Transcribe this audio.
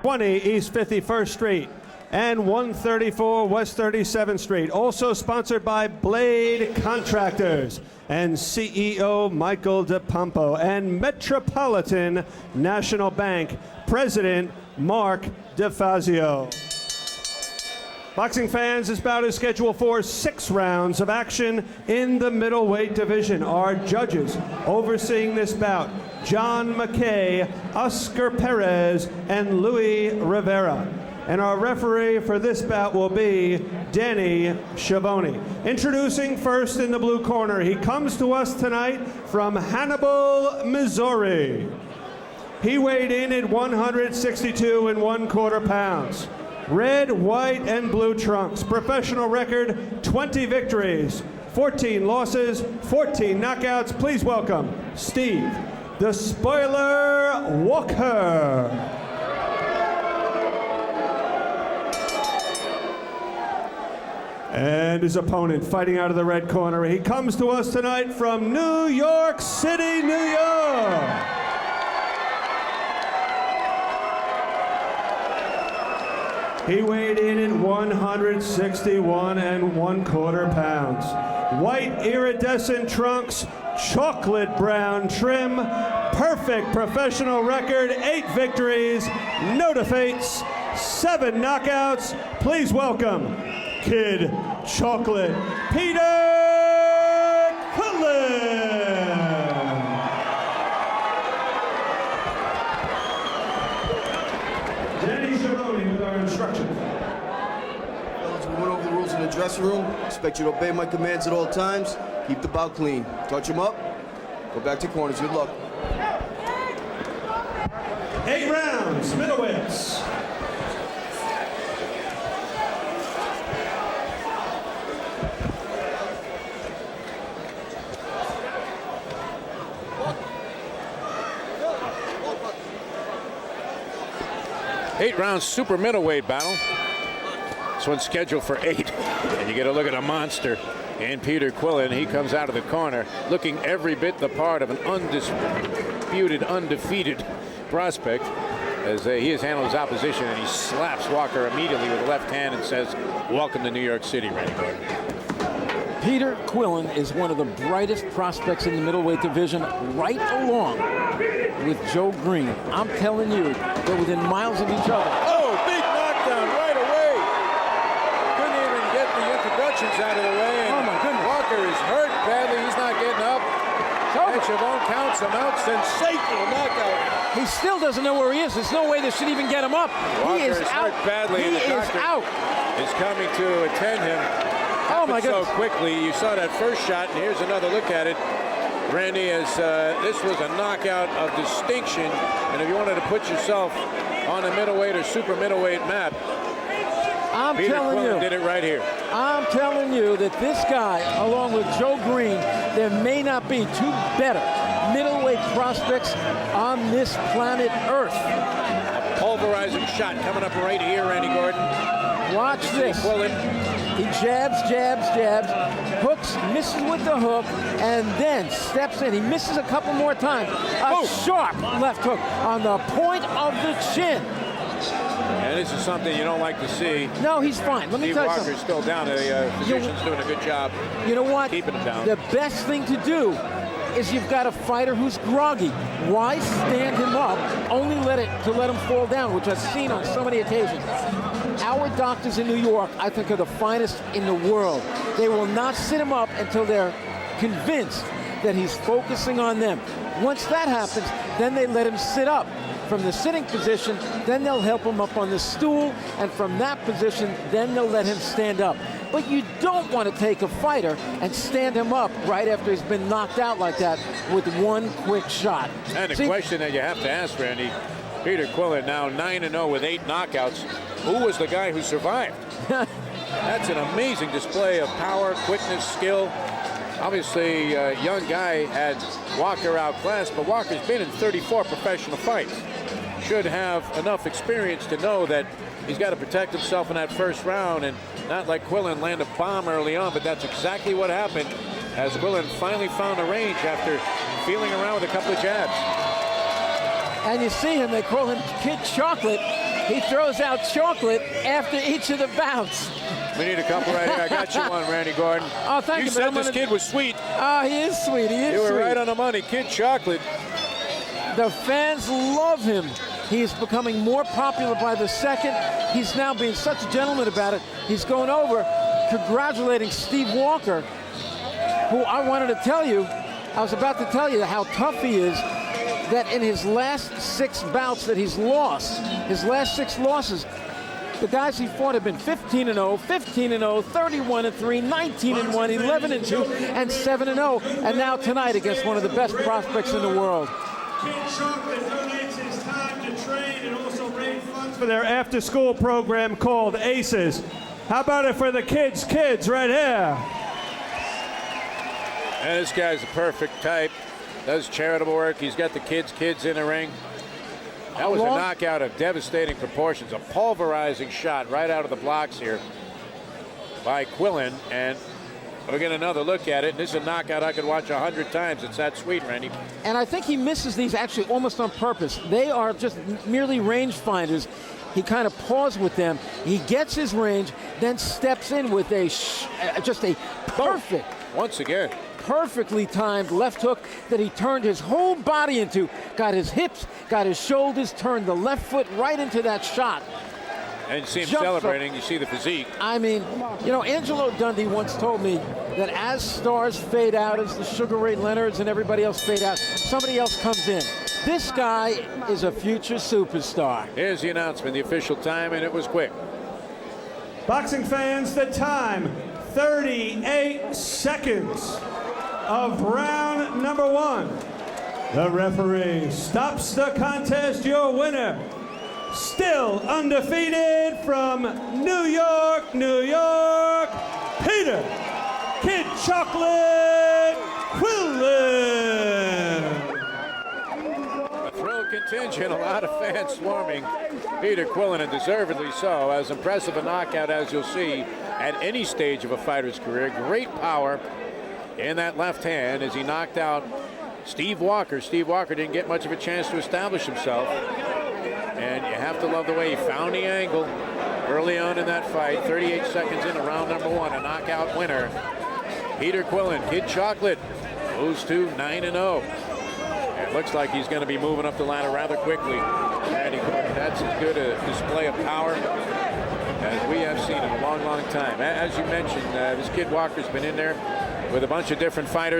20 East 51st Street and 134 West 37th Street. Also sponsored by Blade Contractors and CEO Michael DePompo and Metropolitan National Bank President Mark DeFazio. Boxing fans, this bout is scheduled for 6 rounds of action in the middleweight division. Our judges overseeing this bout, John McKay, Oscar Perez, and Louis Rivera. And our referee for this bout will be Danny Schiavone. Introducing first in the blue corner, he comes to us tonight from Hannibal, Missouri. He weighed in at 162 1/4 pounds. Red, white, and blue trunks. Professional record, 20 victories, 14 losses, 14 knockouts. Please welcome Steve, the Spoiler Walker. And his opponent fighting out of the red corner. He comes to us tonight from New York City, New York. He weighed in at 161 1/4 pounds. White iridescent trunks, chocolate brown trim, perfect professional record, 8 victories, no defeats, 7 knockouts. Please welcome Kid Chocolate, Peter Quillin. Danny Schiavone with our instructions. Fellas, we went over the rules in the dressing room. Expect you to obey my commands at all times. Keep the bout clean. Touch them up. Go back to corners. Good luck. 8 rounds, middleweights. Eight-round super middleweight battle. This one's scheduled for 8. And you get a look at a monster in Peter Quillin. He comes out of the corner looking every bit the part of an undisputed, undefeated prospect, as he has handled his opposition, and he slaps Walker immediately with the left hand and says, "Welcome to New York City, Randy Gordon." Peter Quillin is one of the brightest prospects in the middleweight division, right along with Joe Green. I'm telling you, they're within miles of each other. Oh, big knockdown right away. Couldn't even get the introductions out of the way. And oh, my goodness. Walker is hurt badly. He's not getting up. And Schiavone counts him out. Sensational knockout. He still doesn't know where he is. There's no way this should even get him up. Walker he is out. Hurt badly. He is out. Is coming to attend him. Oh, my goodness. So quickly. You saw that first shot, and here's another look at it. Randy, as this was a knockout of distinction, and if you wanted to put yourself on a middleweight or super middleweight map, Peter Quillin did it right here. I'm telling you that this guy, along with Joe Green, there may not be 2 better middleweight prospects on this planet Earth. A pulverizing shot coming up right here, Randy Gordon. Watch this. Quillin. He jabs, jabs, jabs, hooks, misses with the hook, and then steps in. He misses a couple more times. A sharp left hook on the point of the chin. And this is something you don't like to see. No, he's fine. Let me tell you something. Walker's still down. The physician's doing a good job. You know what? Keeping him down. The best thing to do is you've got a fighter who's groggy. Why stand him up? Only let him fall down, which I've seen on so many occasions. Our doctors in New York, I think, are the finest in the world. They will not sit him up until they're convinced that he's focusing on them. Once that happens, then they let him sit up. From the sitting position, then they'll help him up on the stool, and from that position, then they'll let him stand up. But you don't want to take a fighter and stand him up right after he's been knocked out like that with one quick shot. And the question that you have to ask, Randy, Peter Quillin now 9-0 with 8 knockouts. Who was the guy who survived? That's an amazing display of power, quickness, skill. Obviously, a young guy had Walker outclassed, but Walker's been in 34 professional fights. Should have enough experience to know that he's got to protect himself in that first round and not let Quillin land a bomb early on, but that's exactly what happened as Quillin finally found a range after feeling around with a couple of jabs. And you see him, they call him Kid Chocolate. he throws out chocolate after each of the bouts. We need a couple right here. I got you one, Randy Gordon. Oh, thank you. You said this kid was sweet. Oh, he is sweet. He is You were sweet. right on the money. Kid Chocolate. The fans love him. He's becoming more popular by the second. He's now being such a gentleman about it. He's going over, congratulating Steve Walker, who I wanted to tell you, I was about to tell you how tough he is, that in his last 6 bouts that he's lost, his last 6 losses, the guys he fought have been 15-0, 15-0, 31-3, 19-1, 11-2, and 7-0, and now tonight against one of the best prospects in the world. Kid Chocolate donates his time to train and also raise funds for their after-school program called ACES. How about it for the kids right here? And this guy's a perfect type. Does charitable work. He's got the kids in the ring. That was a knockout of devastating proportions. A pulverizing shot right out of the blocks here by Quillin. And we'll get another look at it. And this is a knockout I could watch 100 times. It's that sweet, Randy. And I think he misses these actually almost on purpose. They are just merely range finders. He kind of paused with them. He gets his range, then steps in with just a perfect, once again, perfectly timed left hook that he turned his whole body into. Got his hips, got his shoulders, turned the left foot right into that shot. And you see him Jumps celebrating. up. You see the physique. I mean, you know, Angelo Dundee once told me that as stars fade out, as the Sugar Ray Leonards and everybody else fade out, somebody else comes in. This guy is a future superstar. Here's the announcement, the official time, and it was quick. Boxing fans, the time, 38 seconds of round number 1. The referee stops the contest. Your winner, still undefeated from New York, Peter Kid Chocolate Quillin. A thrill contingent, a lot of fans swarming Peter Quillin, and deservedly so. As impressive a knockout as you'll see at any stage of a fighter's career. Great power in that left hand as he knocked out Steve Walker. Steve Walker didn't get much of a chance to establish himself. And you have to love the way he found the angle early on in that fight. 38 seconds into round number 1, a knockout winner. Peter Quillin, Kid Chocolate, moves to 9-0. It looks like he's going to be moving up the ladder rather quickly. Randy Gordon, that's as good a display of power as we have seen in a long, long time. As you mentioned, this Kid Walker's been in there with a bunch of different fighters.